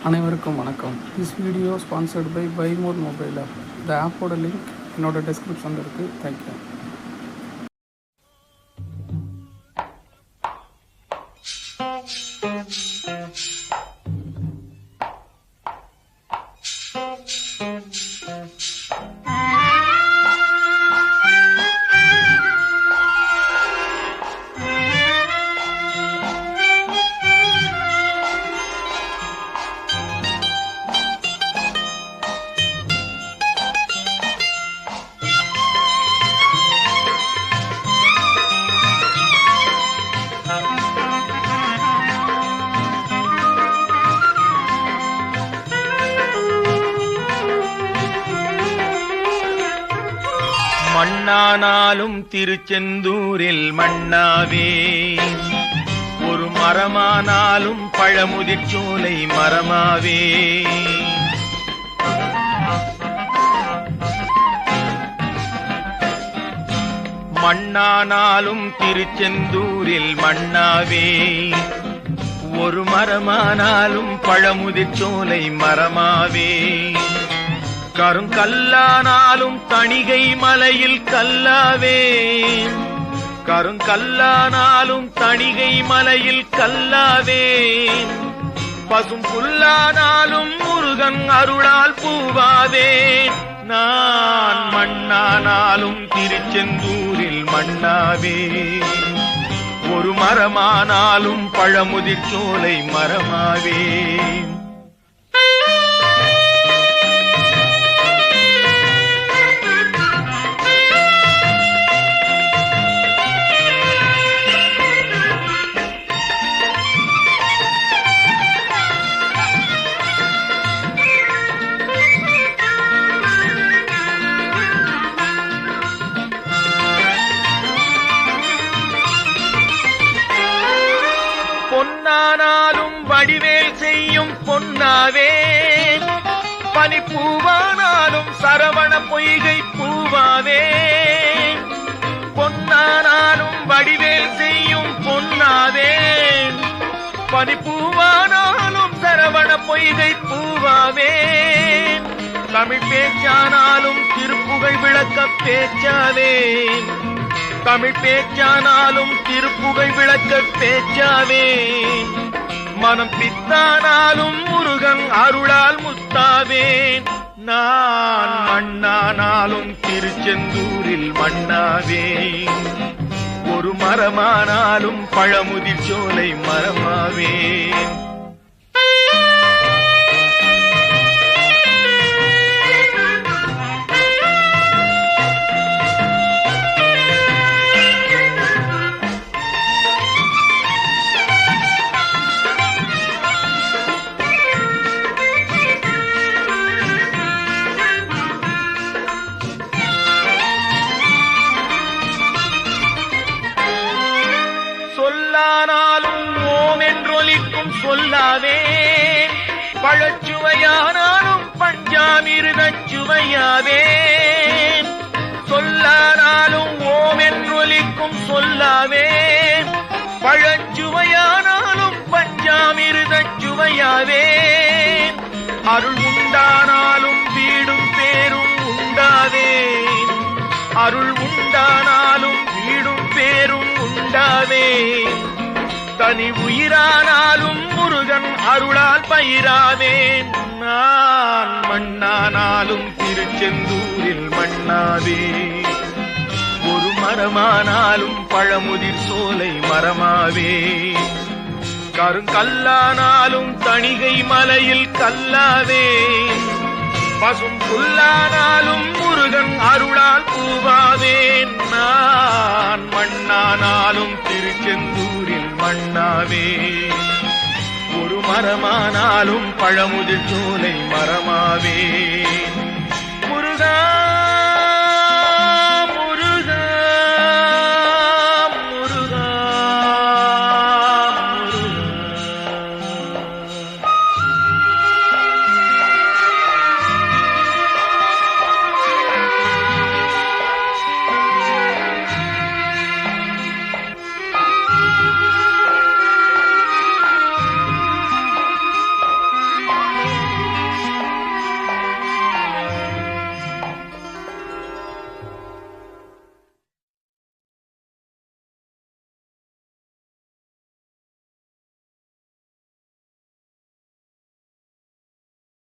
அனைவருக்கும் வணக்கம். This video sponsored by Buymore mobile app. இந்த ஆப்போட லிங்க் என்னோட டிஸ்கிரிப்ஷனில் இருக்குது. தேங்க்யூ. மண்ணானாலும் திருச்செந்தூரில் மண்ணாவே, ஒரு மரமானாலும் பழமுதிர்ச்சோலை மரமாவே. மண்ணானாலும் திருச்செந்தூரில் மண்ணாவே, ஒரு மரமானாலும் பழமுதிர்ச்சோலை மரமாவே. கருங்கல்லானாலும் தணிகை மலையில் கல்லாவே, கருங்கல்லானாலும் தணிகை மலையில் கல்லாவே. பசும் புல்லானாலும் முருகன் அருளால் பூவாவே. நான் மண்ணானாலும் திருச்செந்தூரில் மண்ணாவே, ஒரு மரமானாலும் பழமுதிர்ச்சோலை மரமாவே. பொன்னானாலும் வடிவேல் செய்யும் பொன்னாவே, பனிப்பூவானாலும் சரவண பொய்கை பூவாவே. பொன்னானாலும் வடிவேல் செய்யும் பொன்னாவே, பனிப்பூவானாலும் சரவண பொய்கை பூவாவே. தமிழ் பேச்சானாலும் திருப்புகழ் விளக்க பேச்சாவே, தமிழ் பேச்சானாலும் திருப்புகழ் விளக்க பேச்சாவே. மனம் பித்தானாலும் முருகன் அருளால் முத்தாவே. நான் மண்ணானாலும் திருச்செந்தூரில் மண்ணாவே, ஒரு மரமானாலும் பழமுதிர்ச்சோலை மரமாவே. சொல்லானாலும் ஓம் என்றொலிக்கும் சொல்லாவே, பழச்சுவையானாலும் பஞ்சாமிர்தச் சுவையாவே. சொல்லானாலும் ஓம் என்றொலிக்கும் சொல்லாவே, பழச்சுவையானாலும் பஞ்சாமிர்தச் சுவையாவே. அருள் உண்டானாலும் வீடும் பேரும் உண்டாவே, அருள் உண்டானாலும் வீடும் பேரும் உண்டாவே. தனி உயிரானாலும் முருகன் அருளால் பயிராவேன். நான் மண்ணானாலும் திருச்செந்தூரில் மண்ணாவே, ஒரு மரமானாலும் பழமுதிர் சோலை மரமாவே. கருங்கல்லானாலும் தணிகை மலையில் கல்லாவே, பசும் புல்லானாலும் முருகன் அருளால் பூவாவேன். நான் மண்ணானாலும் திருச்செந்தூரில் மண்ணாவே, ஒரு மரமானாலும் பழமுதிர்ச்சோலை மரமாவே.